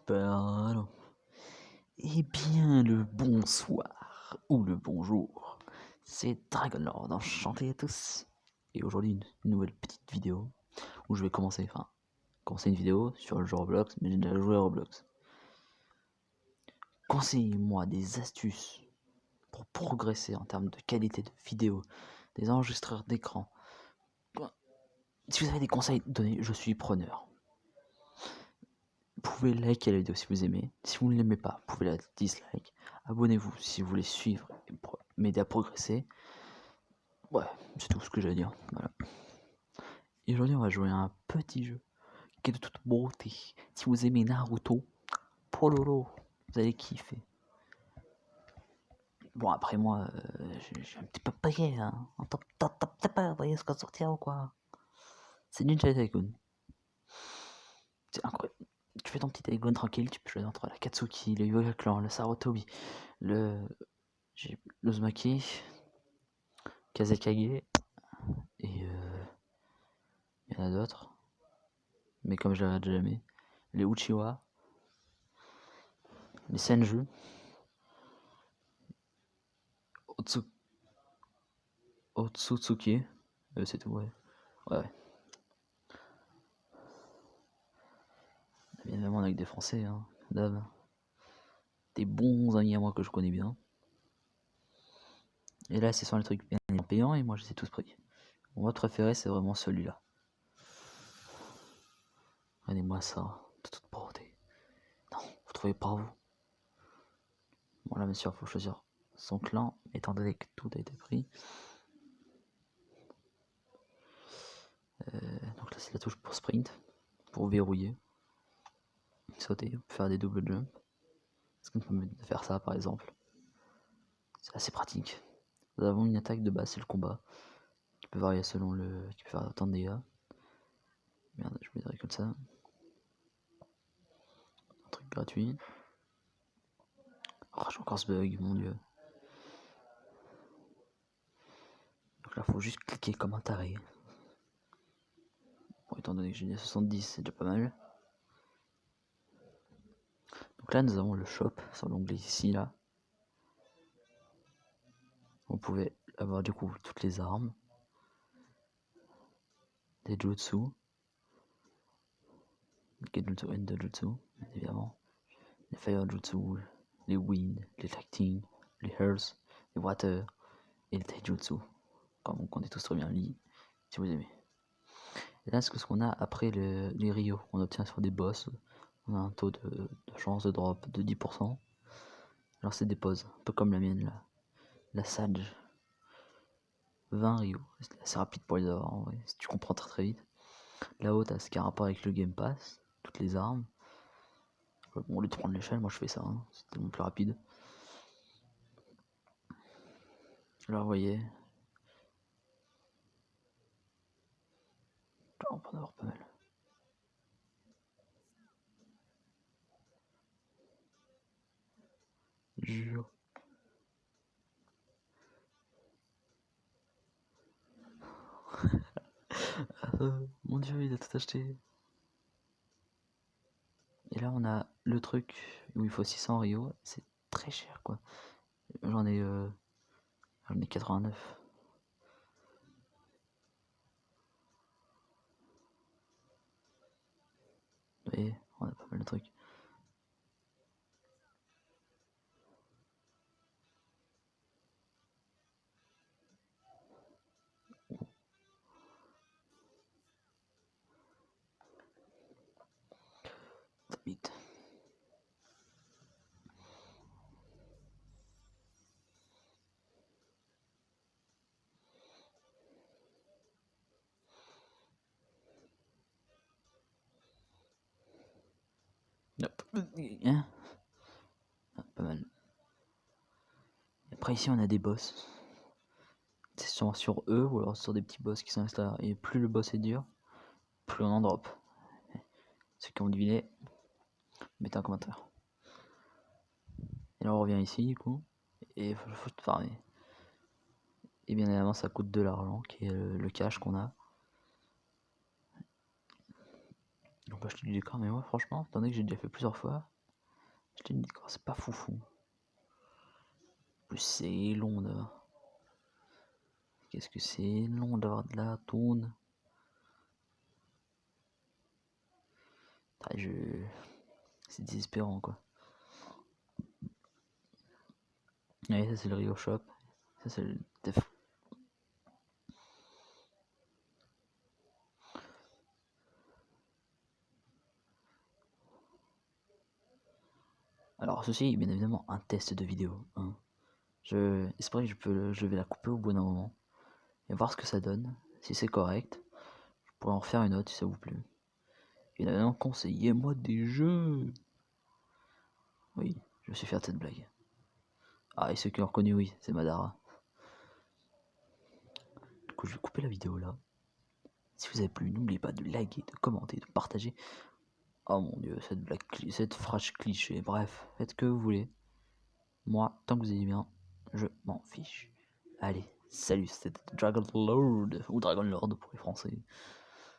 Pardon. Eh bien, le bonsoir ou le bonjour, c'est Dragonlord, enchanté à tous. Et aujourd'hui, une nouvelle petite vidéo où je vais commencer une vidéo sur le jeu Roblox, mais j'ai déjà joué à Roblox. Conseillez-moi des astuces pour progresser en termes de qualité de vidéo, des enregistreurs d'écran. Si vous avez des conseils, donnez, je suis preneur. Vous pouvez liker la vidéo si vous aimez. Si vous ne l'aimez pas, vous pouvez la dislike. Abonnez-vous si vous voulez suivre et m'aider à progresser. Ouais, c'est tout ce que j'ai à dire. Voilà. Et aujourd'hui, on va jouer à un petit jeu qui est de toute beauté. Si vous aimez Naruto, Pololo, vous allez kiffer. Bon, après moi, j'ai un petit peu payé, hein. T'as pas voyez ce qu'on sortira ou quoi. C'est Ninja Tycoon. C'est incroyable. Tu fais ton petit Tycoon tranquille, tu peux choisir entre la Katsuki, le Yoga Clan, le Sarutobi, le Uzumaki, Kazekage, et il y en a d'autres, mais comme je l'avais déjà mis, les Uchiwa, les Senju, Otsutsuki, c'est tout, ouais. Ouais. Bien évidemment, on a que des Français, hein, d'hab. Des bons amis à moi que je connais bien. Et là, ce sont les trucs bien payants et moi, je les ai tous pris. Mon mode préféré, c'est vraiment celui-là. Regardez-moi ça, de toute beauté. Non, vous trouvez pas vous. Bon, là, bien sûr, il faut choisir son clan, étant donné que tout a été pris. Donc là, c'est la touche pour sprint, pour verrouiller, sauter, faire des double jumps. Est-ce qu'on peut faire ça, par exemple? C'est assez pratique. Nous avons une attaque de base, c'est le combat, qui peut varier selon le... qui peut faire autant de dégâts. Merde, je me dirais comme ça. Un truc gratuit. Oh, j'ai encore ce bug, mon dieu. Donc là, faut juste cliquer comme un taré. Bon, étant donné que j'ai mis 70, c'est déjà pas mal. Donc là, nous avons le shop sur l'onglet ici, là. Vous pouvez avoir du coup toutes les armes, des jutsu, Genjutsu et Dojutsu, bien évidemment, les Fire Jutsu, les Wind, les Lighting, les Earth, les Water et les Taijutsu. Comme on connaît tous très bien Lee, si vous aimez. Et là, ce qu'on a après les Rio, on obtient sur des boss, on a un taux de chance de drop de 10%. Alors c'est des poses, un peu comme la mienne là. La Sage. 20 Rio, c'est assez rapide pour les avoir en vrai, si tu comprends très vite. Là-haut, t'as ce qui a un rapport avec le Game Pass, toutes les armes. Bon, au lieu de prendre l'échelle, moi je fais ça, hein. C'est tellement plus rapide. Alors, vous voyez, on peut en avoir pas mal. Jure. Mon dieu, il a tout acheté. Et là, on a le truc où il faut 600 Rio. C'est très cher, quoi. J'en ai 89. Vous voyez, on a pas mal de trucs. Vite. Hop. Hein, ah, pas mal. Et après, ici, on a des boss. C'est sur eux ou alors sur des petits boss qui sont à l'extérieur. Et plus le boss est dur, plus on en drop. Ceux qui ont deviné, mettez un commentaire. Et là on revient ici du coup, et il faut tout farmer. Et bien évidemment ça coûte de l'argent, qui est le cash qu'on a. On peut acheter du décor, mais moi franchement, étant donné que j'ai déjà fait plusieurs fois, Je t'ai dit, c'est pas foufou. En plus, c'est long d'avoir. Qu'est-ce que c'est long d'avoir de la tourne. C'est désespérant quoi. Ouais, ça c'est le Rio Shop. Ça c'est le Def. Alors ceci est bien évidemment un test de vidéo. Hein. C'est vrai que je vais la couper au bout d'un moment. Et voir ce que ça donne. Si c'est correct, je pourrais en refaire une autre si ça vous plaît. Et là, conseillez-moi des jeux. Oui, je me suis fait cette blague. Ah, et ceux qui ont reconnu, oui, c'est Madara. Du coup, je vais couper la vidéo là. Si vous avez plu, n'oubliez pas de liker, de commenter, de partager. Oh mon dieu, cette phrase cliché. Bref, faites ce que vous voulez. Moi, tant que vous allez bien, je m'en fiche. Allez, salut, c'était Dragon Lord, ou Dragon Lord pour les Français.